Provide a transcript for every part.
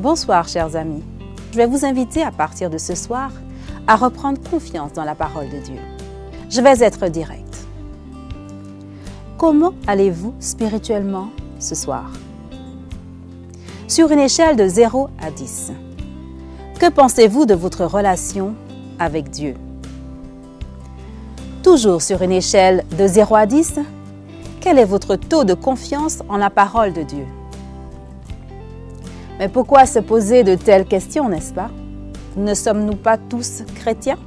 Bonsoir chers amis, je vais vous inviter à partir de ce soir à reprendre confiance dans la parole de Dieu. Je vais être direct. Comment allez-vous spirituellement ce soir? Sur une échelle de 0 à 10, que pensez-vous de votre relation avec Dieu? Toujours sur une échelle de 0 à 10, quel est votre taux de confiance en la parole de Dieu? Mais pourquoi se poser de telles questions, n'est-ce pas? Ne sommes-nous pas tous chrétiens?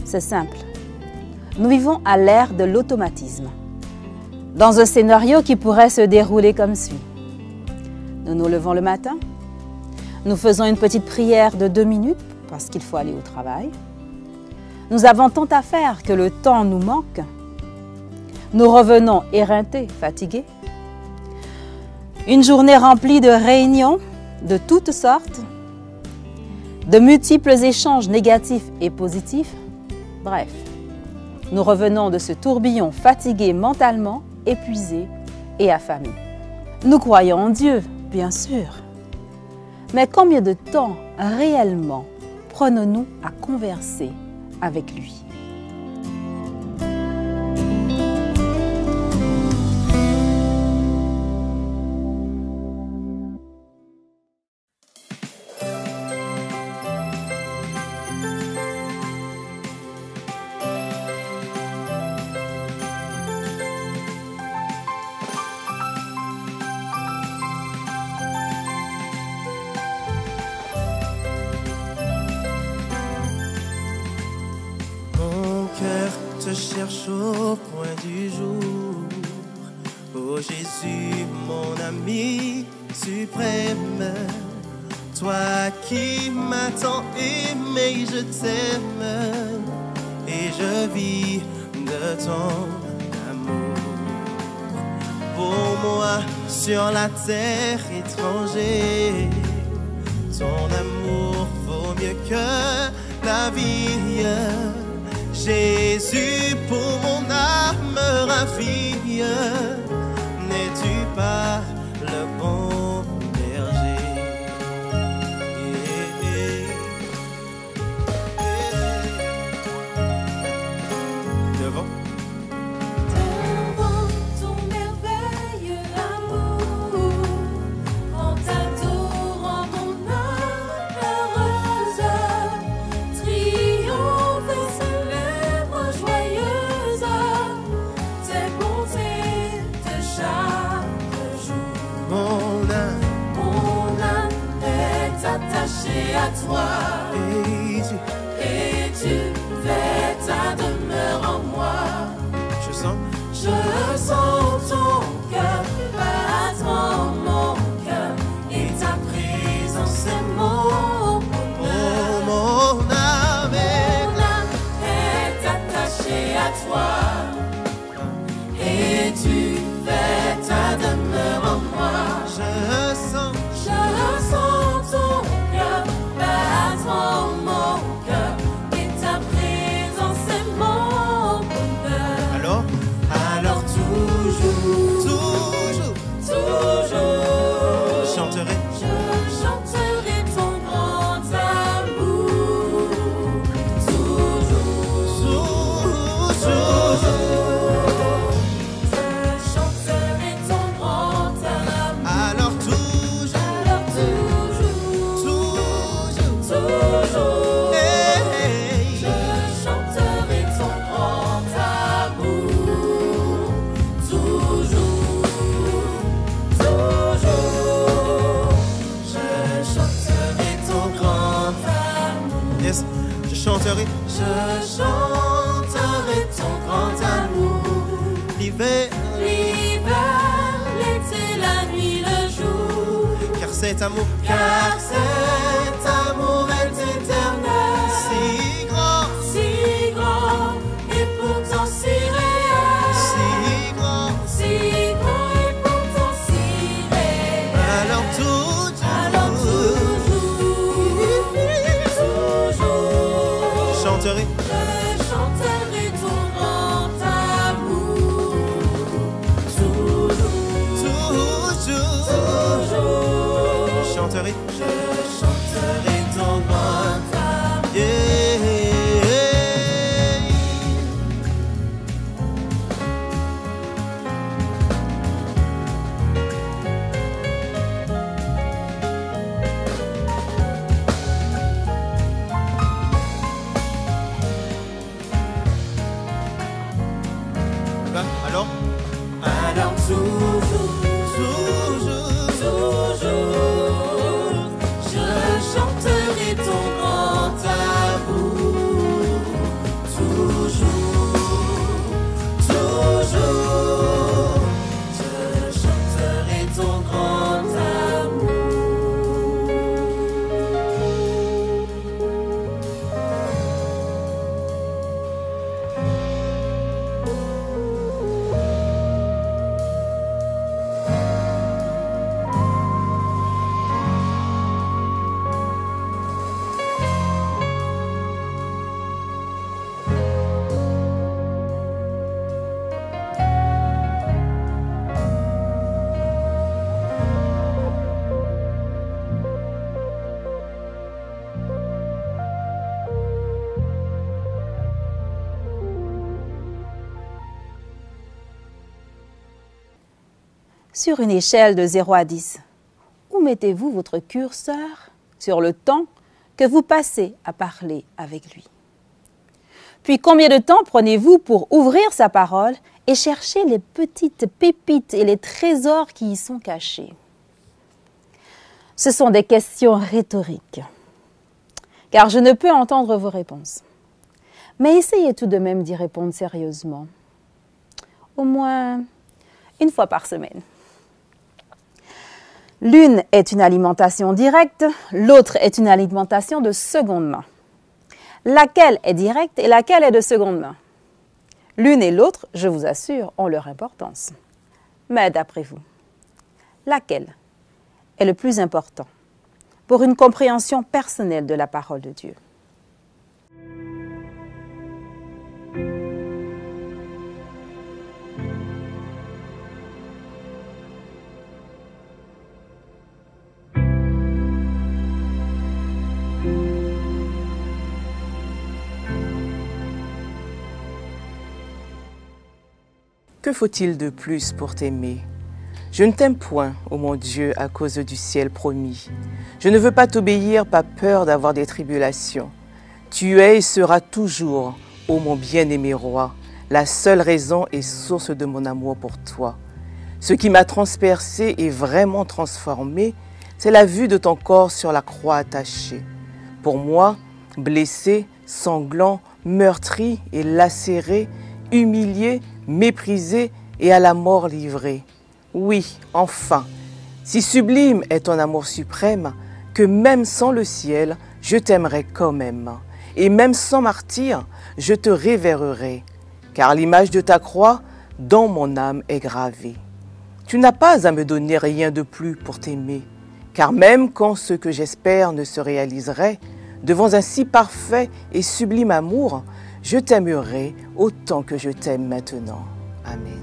C'est simple. Nous vivons à l'ère de l'automatisme, dans un scénario qui pourrait se dérouler comme suit. Nous nous levons le matin, nous faisons une petite prière de 2 minutes parce qu'il faut aller au travail. Nous avons tant à faire que le temps nous manque. Nous revenons éreintés, fatigués. Une journée remplie de réunions de toutes sortes, de multiples échanges négatifs et positifs. Bref, nous revenons de ce tourbillon fatigué mentalement, épuisé et affamé. Nous croyons en Dieu, bien sûr. Mais combien de temps réellement prenons-nous à converser avec lui? Te cherche au point du jour. Oh Jésus, mon ami suprême, toi qui m'as tant aimé, je t'aime et je vis de ton amour. Pour moi, sur la terre étranger, ton amour vaut mieux que la vie. Jésus, pour mon âme ravie, n'es-tu pas le bon berger? Devant ton merveilleux amour, en t'adorant mon âme heureuse, triomphe et célèbre joyeuse tes bontés de chaque jour. Mon âme est attachée à toi, et tu fais ta demeure en moi. Je sens ton cœur battre en mon cœur, et ta présence est mon bonheur. mon âme est attachée à toi, et tu fais ta demeure en moi. je sens ton cœur battre en mon cœur, et ta présence est mon bonheur. Alors toujours, je chanterai je chanterai ton grand amour. Toujours, je chanterai ton grand amour. alors toujours hey. Je chanterai ton grand amour. Toujours, je chanterai ton grand amour. Yes, je chanterai ton grand amour. l'hiver, L'été, la nuit, le jour. car cet amour Car cet amour est éternel, si grand, si grand et pourtant si réel. si grand, Si grand et pourtant si réel. alors toujours, je chanterai je chanterai ton grand amour. Toujours, toujours, toujours, Alors toujours, je chanterai ton grand amour. Toujours, je chanterai ton grand amour. Sur une échelle de 0 à 10, où mettez-vous votre curseur sur le temps que vous passez à parler avec lui? Puis combien de temps prenez-vous pour ouvrir sa parole et chercher les petites pépites et les trésors qui y sont cachés? Ce sont des questions rhétoriques, car je ne peux entendre vos réponses. Mais essayez tout de même d'y répondre sérieusement, au moins une fois par semaine. L'une est une alimentation directe, l'autre est une alimentation de seconde main. Laquelle est directe et laquelle est de seconde main? L'une et l'autre, je vous assure, ont leur importance. Mais d'après vous, laquelle est le plus important pour une compréhension personnelle de la parole de Dieu? Que faut-il de plus pour t'aimer? Je ne t'aime point, ô mon Dieu, à cause du ciel promis. Je ne veux pas t'obéir, pas peur d'avoir des tribulations. Tu es et seras toujours, ô mon bien-aimé roi, la seule raison et source de mon amour pour toi. Ce qui m'a transpercé et vraiment transformé, c'est la vue de ton corps sur la croix attaché. Pour moi, blessé, sanglant, meurtri et lacéré, humilié, méprisé et à la mort livré. Oui, enfin, si sublime est ton amour suprême, que même sans le ciel, je t'aimerai quand même. Et même sans martyr, je te révérerai, car l'image de ta croix dans mon âme est gravée. Tu n'as pas à me donner rien de plus pour t'aimer, car même quand ce que j'espère ne se réaliserait, devant un si parfait et sublime amour, je t'aimerai autant que je t'aime maintenant. Amen.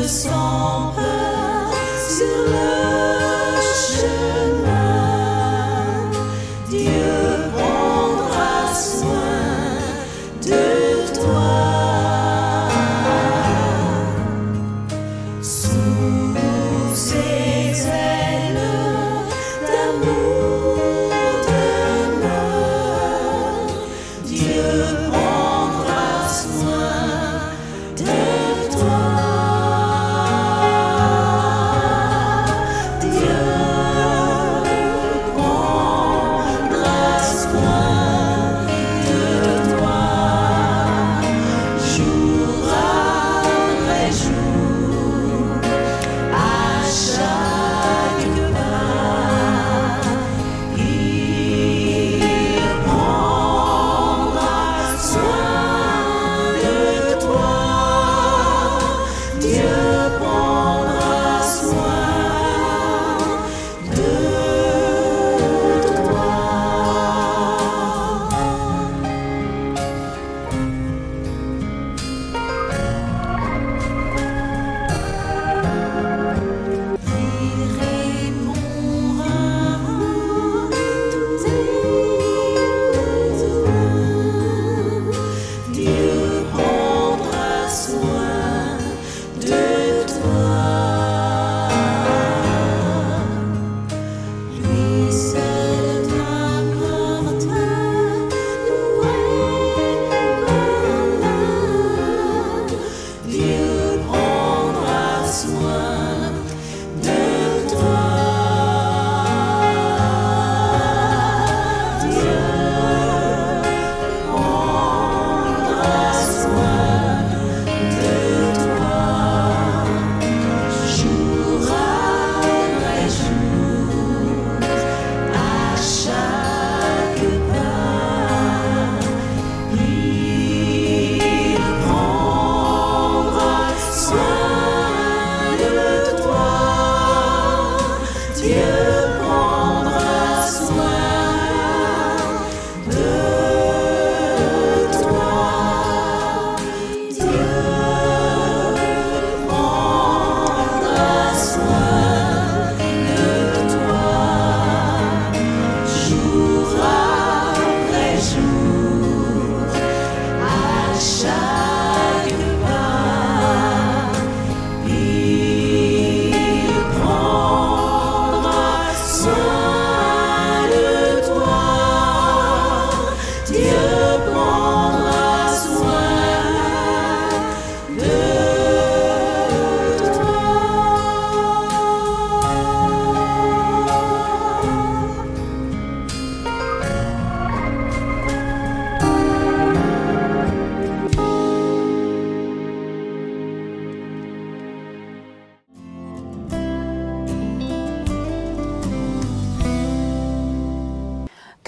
Sans peur sur le chemin, Dieu prendra soin de toi. Sous ses ailes d'amour demeure, Dieu prendra soin de toi. So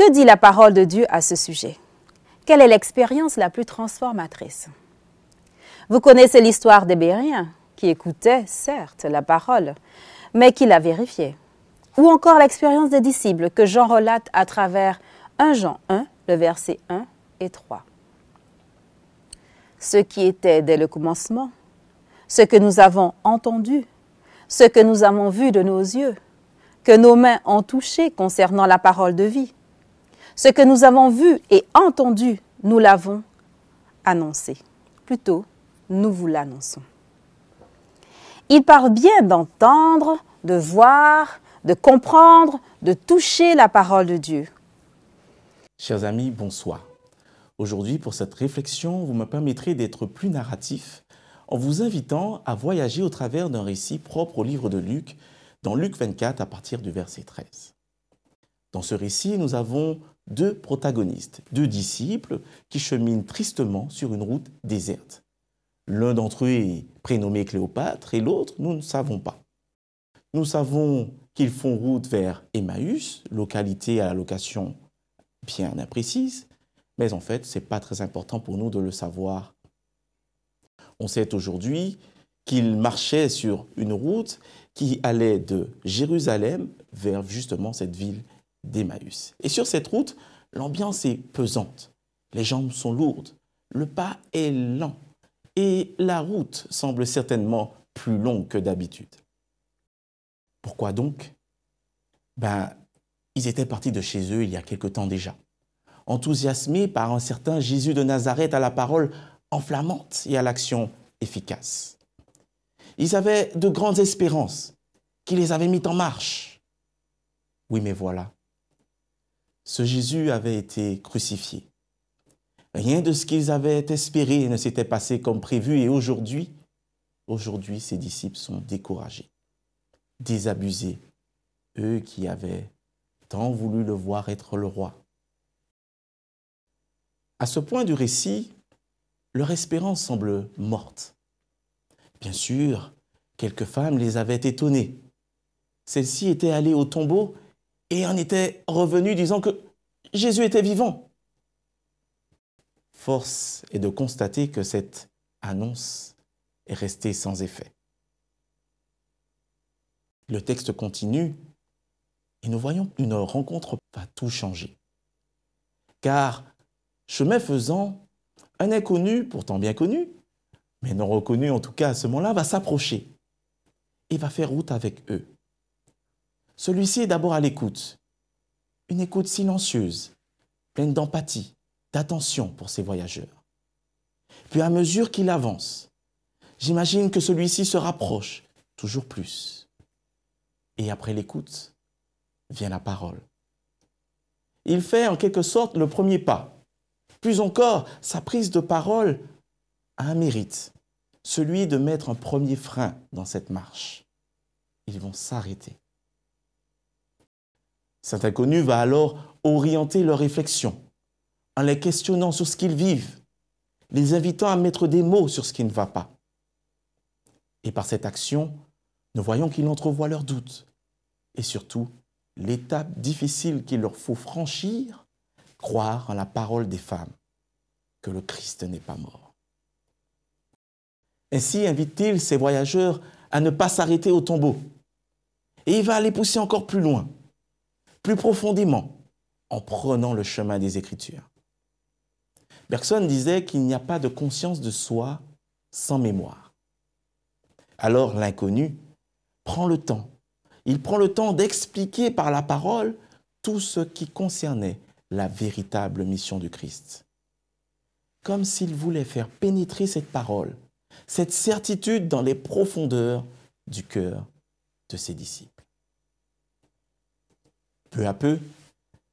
Que dit la parole de Dieu à ce sujet? Quelle est l'expérience la plus transformatrice? Vous connaissez l'histoire des Béréens qui écoutaient, certes, la parole, mais qui la vérifiaient. Ou encore l'expérience des disciples que Jean relate à travers 1 Jean 1, le verset 1 et 3. Ce qui était dès le commencement, ce que nous avons entendu, ce que nous avons vu de nos yeux, que nos mains ont touché concernant la parole de vie. Ce que nous avons vu et entendu, nous l'avons annoncé. Plutôt, nous vous l'annonçons. Il parle bien d'entendre, de voir, de comprendre, de toucher la parole de Dieu. Chers amis, bonsoir. Aujourd'hui, pour cette réflexion, vous me permettrez d'être plus narratif en vous invitant à voyager au travers d'un récit propre au livre de Luc, dans Luc 24 à partir du verset 13. Dans ce récit, nous avons 2 protagonistes, 2 disciples qui cheminent tristement sur une route déserte. L'un d'entre eux est prénommé Cléopâtre et l'autre, nous ne savons pas. Nous savons qu'ils font route vers Emmaüs, localité à la location bien imprécise, mais en fait, ce n'est pas très important pour nous de le savoir. On sait aujourd'hui qu'ils marchaient sur une route qui allait de Jérusalem vers justement cette ville d'Emmaüs. Et sur cette route, l'ambiance est pesante, les jambes sont lourdes, le pas est lent et la route semble certainement plus longue que d'habitude. Pourquoi donc? Ils étaient partis de chez eux il y a quelque temps déjà, enthousiasmés par un certain Jésus de Nazareth à la parole enflammante et à l'action efficace. Ils avaient de grandes espérances qui les avaient mis en marche. Oui, mais voilà, ce Jésus avait été crucifié. Rien de ce qu'ils avaient espéré ne s'était passé comme prévu et aujourd'hui, ces disciples sont découragés, désabusés, eux qui avaient tant voulu le voir être le roi. À ce point du récit, leur espérance semble morte. Bien sûr, quelques femmes les avaient étonnées. Celles-ci étaient allées au tombeau et en étaient revenues disant que Jésus était vivant. Force est de constater que cette annonce est restée sans effet. Le texte continue et nous voyons qu'une rencontre va tout changer. Car, chemin faisant, un inconnu, pourtant bien connu, mais non reconnu en tout cas à ce moment-là, va s'approcher et va faire route avec eux. Celui-ci est d'abord à l'écoute, une écoute silencieuse, pleine d'empathie, d'attention pour ses voyageurs. Puis à mesure qu'il avance, j'imagine que celui-ci se rapproche toujours plus. Et après l'écoute, vient la parole. Il fait en quelque sorte le premier pas. Plus encore, sa prise de parole a un mérite, celui de mettre un premier frein dans cette marche. Ils vont s'arrêter. Cet inconnu va alors orienter leur réflexion en les questionnant sur ce qu'ils vivent, les invitant à mettre des mots sur ce qui ne va pas. Et par cette action, nous voyons qu'il entrevoit leurs doutes et surtout l'étape difficile qu'il leur faut franchir, croire en la parole des femmes, que le Christ n'est pas mort. Ainsi invite-t-il ses voyageurs à ne pas s'arrêter au tombeau. Et il va les pousser encore plus loin, plus profondément, en prenant le chemin des Écritures. Bergson disait qu'il n'y a pas de conscience de soi sans mémoire. Alors l'inconnu prend le temps. Il prend le temps d'expliquer par la parole tout ce qui concernait la véritable mission du Christ. Comme s'il voulait faire pénétrer cette parole, cette certitude dans les profondeurs du cœur de ses disciples. Peu à peu,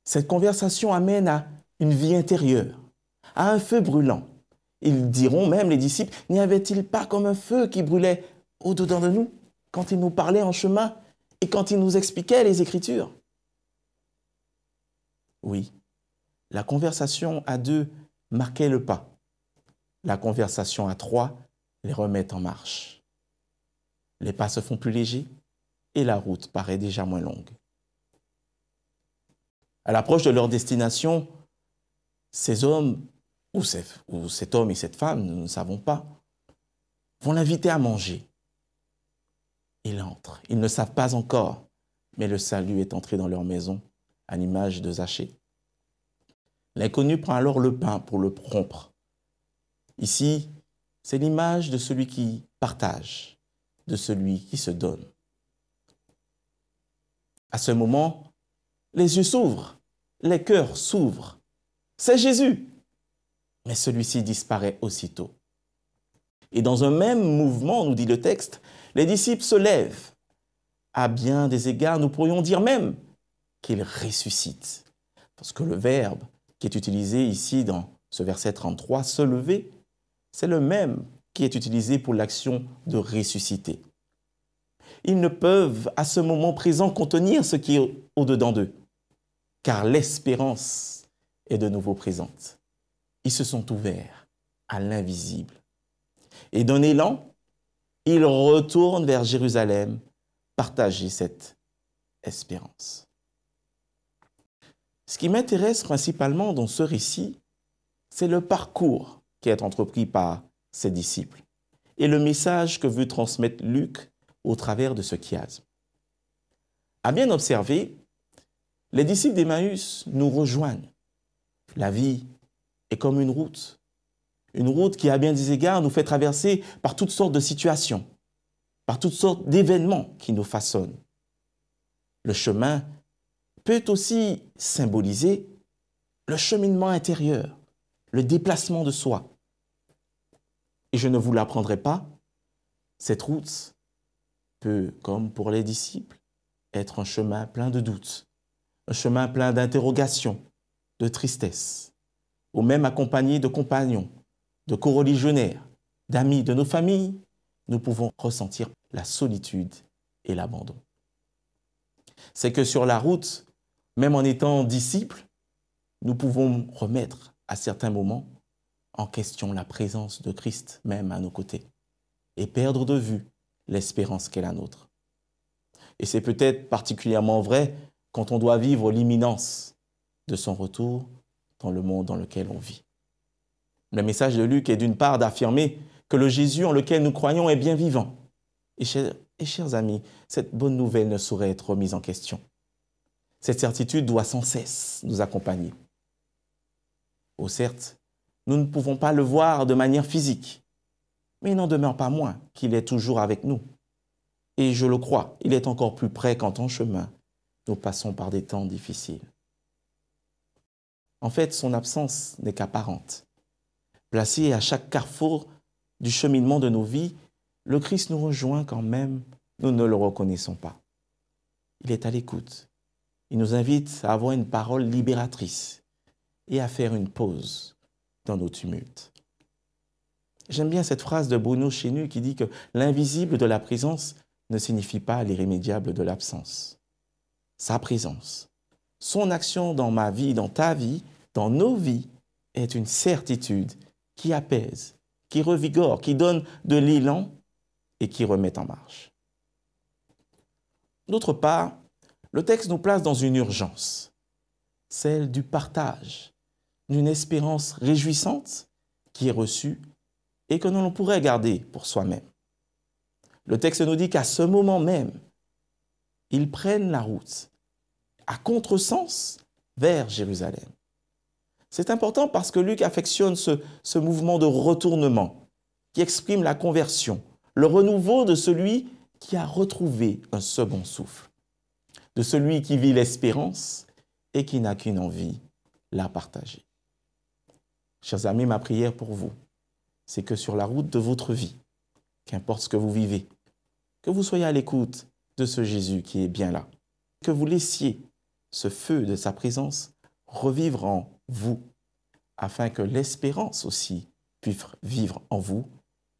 cette conversation amène à une vie intérieure, à un feu brûlant. Ils diront même, les disciples, n'y avait-il pas comme un feu qui brûlait au-dedans de nous quand il nous parlait en chemin et quand il nous expliquait les Écritures? Oui, la conversation à 2 marquait le pas. La conversation à 3 les remet en marche. Les pas se font plus légers et la route paraît déjà moins longue. À l'approche de leur destination, ces hommes, ou cet homme et cette femme, nous ne savons pas, vont l'inviter à manger. Il entre. Ils ne savent pas encore, mais le salut est entré dans leur maison, à l'image de Zachée. L'inconnu prend alors le pain pour le rompre. Ici, c'est l'image de celui qui partage, de celui qui se donne. À ce moment, les yeux s'ouvrent, les cœurs s'ouvrent. C'est Jésus. Mais celui-ci disparaît aussitôt. Et dans un même mouvement, nous dit le texte, les disciples se lèvent. À bien des égards, nous pourrions dire même qu'ils ressuscitent. Parce que le verbe qui est utilisé ici dans ce verset 33, se lever, c'est le même qui est utilisé pour l'action de ressusciter. Ils ne peuvent à ce moment présent contenir ce qui est au-dedans d'eux, car l'espérance est de nouveau présente. Ils se sont ouverts à l'invisible. Et d'un élan, ils retournent vers Jérusalem, partager cette espérance. Ce qui m'intéresse principalement dans ce récit, c'est le parcours qui est entrepris par ses disciples et le message que veut transmettre Luc au travers de ce chiasme. À bien observer, les disciples d'Emmaüs nous rejoignent. La vie est comme une route qui, à bien des égards, nous fait traverser par toutes sortes de situations, par toutes sortes d'événements qui nous façonnent. Le chemin peut aussi symboliser le cheminement intérieur, le déplacement de soi. Et je ne vous l'apprendrai pas, cette route peut, comme pour les disciples, être un chemin plein de doutes, un chemin plein d'interrogations, de tristesse, ou même accompagné de compagnons, de coreligionnaires, d'amis, de nos familles, nous pouvons ressentir la solitude et l'abandon. C'est que sur la route, même en étant disciples, nous pouvons remettre à certains moments en question la présence de Christ même à nos côtés et perdre de vue l'espérance qu'est la nôtre. Et c'est peut-être particulièrement vrai quand on doit vivre l'imminence de son retour dans le monde dans lequel on vit. Le message de Luc est d'une part d'affirmer que le Jésus en lequel nous croyons est bien vivant. Et chers amis, cette bonne nouvelle ne saurait être remise en question. Cette certitude doit sans cesse nous accompagner. Oh certes, nous ne pouvons pas le voir de manière physique, mais il n'en demeure pas moins qu'il est toujours avec nous. Et je le crois, il est encore plus près quand en chemin, nous passons par des temps difficiles. En fait, son absence n'est qu'apparente. Placé à chaque carrefour du cheminement de nos vies, le Christ nous rejoint quand même, nous ne le reconnaissons pas. Il est à l'écoute. Il nous invite à avoir une parole libératrice et à faire une pause dans nos tumultes. J'aime bien cette phrase de Bruno Chenu qui dit que l'invisible de la présence ne signifie pas l'irrémédiable de l'absence. Sa présence, son action dans ma vie, dans ta vie, dans nos vies, est une certitude qui apaise, qui revigore, qui donne de l'élan et qui remet en marche. D'autre part, le texte nous place dans une urgence, celle du partage, d'une espérance réjouissante qui est reçue et que l'on pourrait garder pour soi-même. Le texte nous dit qu'à ce moment même, ils prennent la route à contresens vers Jérusalem. C'est important parce que Luc affectionne ce mouvement de retournement qui exprime la conversion, le renouveau de celui qui a retrouvé un second souffle, de celui qui vit l'espérance et qui n'a qu'une envie, la partager. Chers amis, ma prière pour vous, c'est que sur la route de votre vie, qu'importe ce que vous vivez, que vous soyez à l'écoute de ce Jésus qui est bien là, que vous laissiez ce feu de sa présence revivre en vous, afin que l'espérance aussi puisse vivre en vous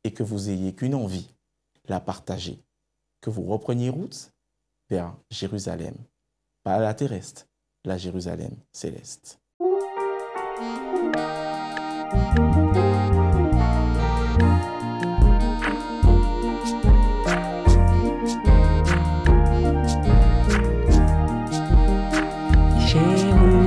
et que vous ayez qu'une envie, la partager, que vous repreniez route vers Jérusalem, pas la terrestre, la Jérusalem céleste. Jérusalem.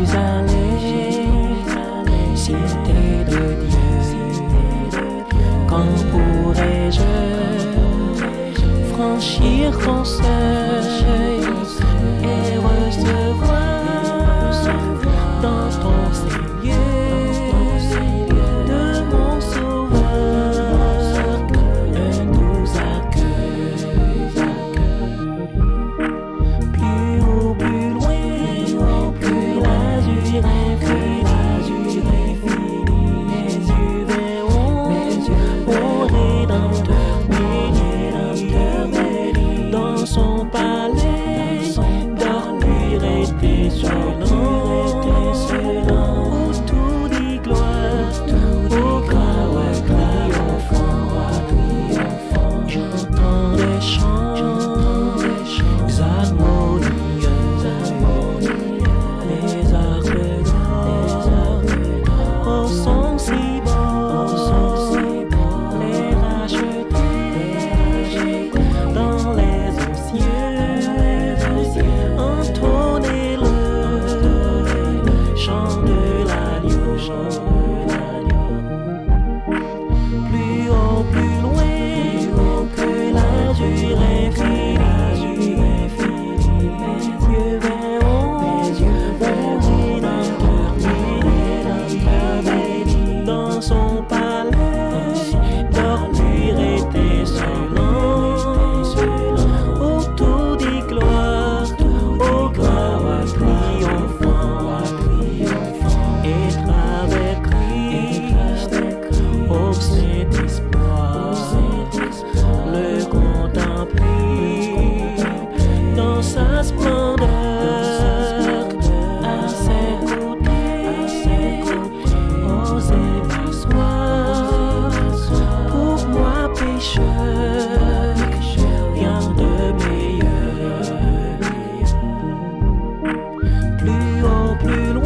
dans son palais, dormir était silence. Autour des gloires, au gloire triomphant, être avec Christ, au Saint-Espoir, le contempler dans sa splendeur, à ses côtés, oser m'asseoir, pour moi pécheur, rien de meilleur. Plus haut, plus loin,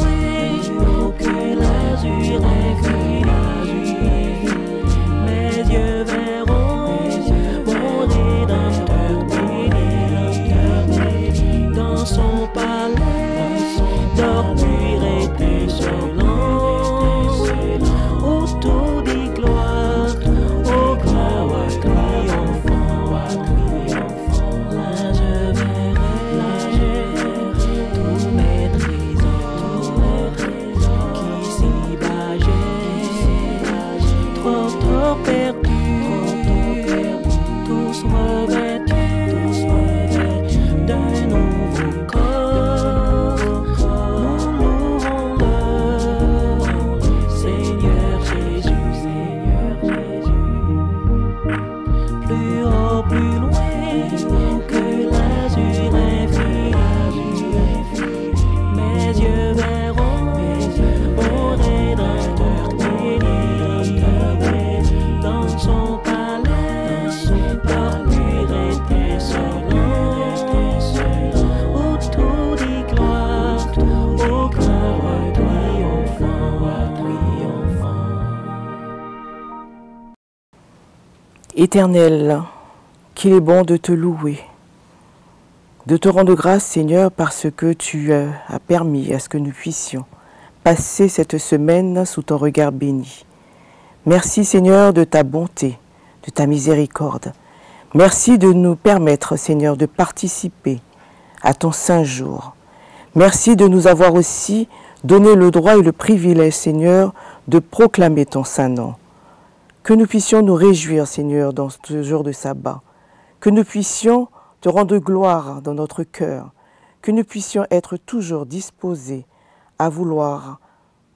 que l'azur infini, mes yeux verront mon Rédempteur béni. Dans son palais, dormir était silence. Autour des gloires, au gloire triomphant, là je verrai tous mes trésors qui s'y bâgeaient, trop perdus, tous revêtus d'un nouveau corps. Nous louons le Seigneur Jésus, plus haut, plus loin, que l'azur infini, mes yeux verront mon Rédempteur béni. Dans son palais, dormir était silence. Autour des gloires, au gloire triomphant. Éternel, qu'il est bon de te louer, de te rendre grâce, Seigneur, parce que tu as permis à ce que nous puissions passer cette semaine sous ton regard béni. Merci, Seigneur, de ta bonté, de ta miséricorde. Merci de nous permettre, Seigneur, de participer à ton saint jour. Merci de nous avoir aussi donné le droit et le privilège, Seigneur, de proclamer ton saint nom. Que nous puissions nous réjouir, Seigneur, dans ce jour de sabbat. Que nous puissions te rendre gloire dans notre cœur. Que nous puissions être toujours disposés à vouloir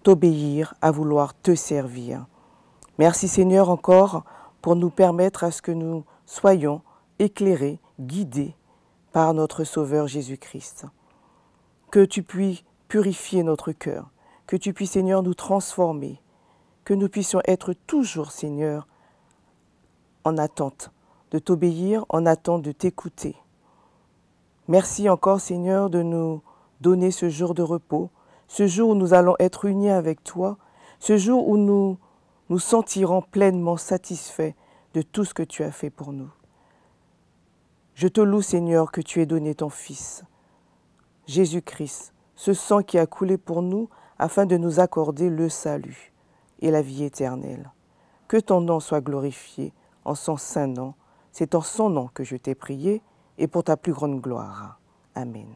t'obéir, à vouloir te servir. Merci, Seigneur, encore pour nous permettre à ce que nous soyons éclairés, guidés par notre Sauveur Jésus-Christ. Que tu puisses purifier notre cœur, que tu puisses, Seigneur, nous transformer, que nous puissions être toujours, Seigneur, en attente de t'obéir, en attente de t'écouter. Merci encore, Seigneur, de nous donner ce jour de repos, ce jour où nous allons être unis avec toi, ce jour où nous nous sentirons pleinement satisfaits de tout ce que tu as fait pour nous. Je te loue, Seigneur, que tu aies donné ton Fils, Jésus-Christ, ce sang qui a coulé pour nous afin de nous accorder le salut et la vie éternelle. Que ton nom soit glorifié en son saint nom. C'est en son nom que je t'ai prié et pour ta plus grande gloire. Amen.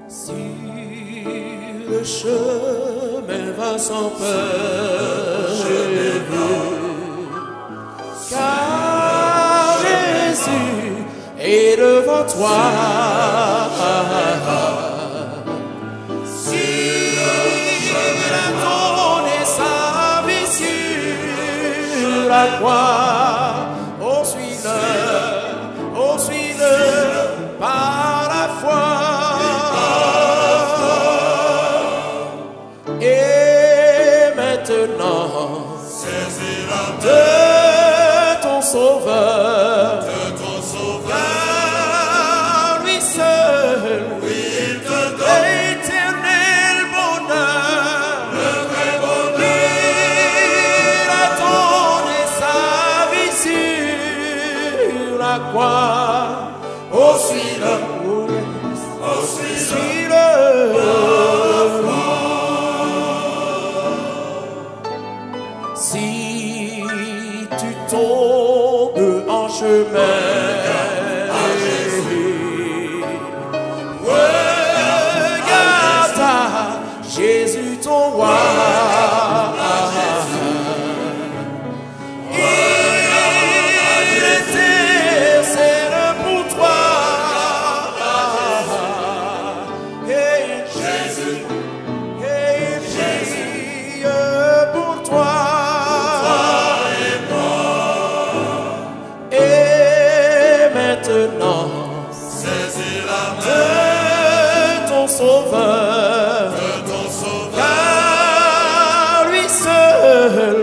Si le chemin va sans peur, car Jésus est devant toi. Si il a donné sa vie sur la croix, oh suis-le par la foi. Et maintenant, de ton Sauveur, lui seul, l'éternel bonheur, il a donné sa vie sur la croix. Oh, suis-le, suis-le. Si tu tombes en chemin, Sauveur, car lui seul,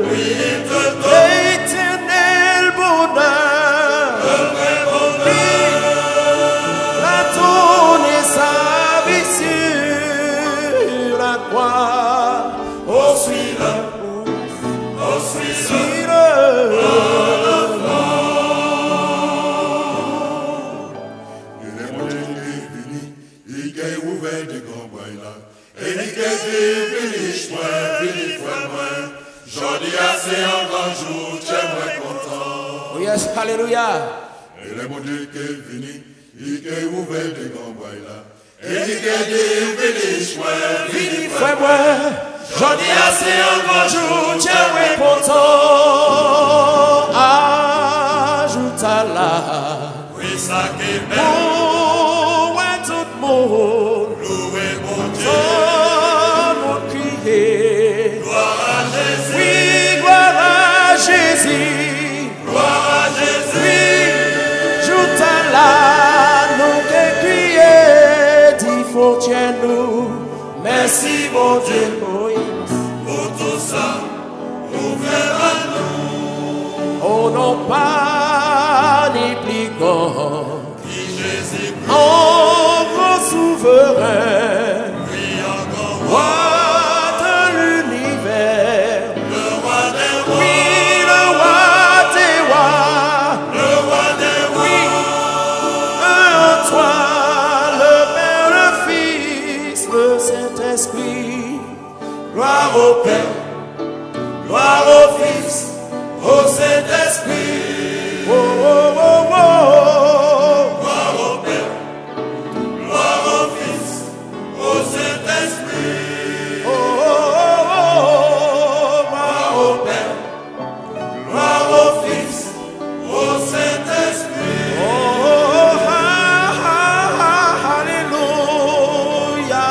l'éternel bonheur, l'a donné sa vie sur la croix. Oh, suis-le, suis-le. C'est un grand jour, tu es moins content. Oh yes, alléluia. Et le monde qui est venu, il est ouvert de grands bois là. Et il est venu, Vini frère moi, j'en dis assez un grand jour, tu es moins content. Ajoute à la, oui, ça qui est bien. oh, ouais, tout le monde, Louez mon Dieu, mon crier. gloire à Jésus, Oui, gloire à Jésus. gloire à Jésus. Oui, joute à la, nous qui crier, dit faut tiens-nous. Merci mon Dieu, oh yes. Pour tout ça, ouvert à nous, Oh non pas ni plus grand, qui Jésus en grand souverain, prie encore roi de l'univers. le roi des rois, Oui, le roi des rois. le roi des rois. Un toi, le Père, le Fils, le Saint-Esprit. Gloire au Père, Gloire au Fils, au Saint-Esprit. oh, oh, oh, oh. Gloire au Père, gloire au Fils, au Saint-Esprit. Oh, oh, oh, oh, Gloire au Père, gloire au Fils, au Saint-Esprit. oh, alléluia.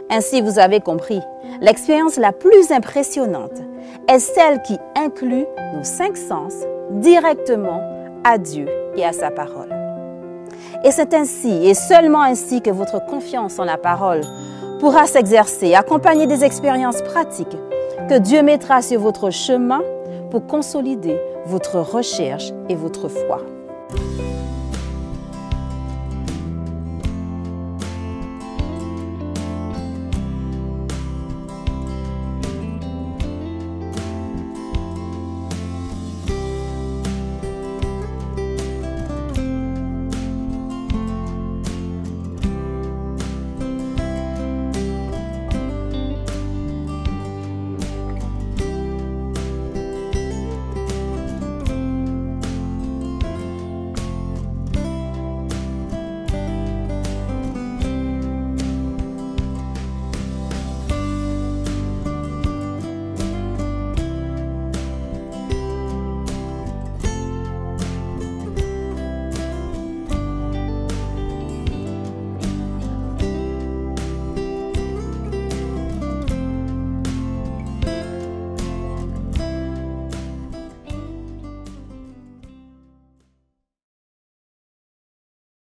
Ainsi, vous avez compris, l'expérience la plus impressionnante est celle qui inclut nos 5 sens directement à Dieu et à sa parole. Et c'est ainsi, et seulement ainsi, que votre confiance en la parole pourra s'exercer, accompagnée des expériences pratiques que Dieu mettra sur votre chemin pour consolider votre recherche et votre foi.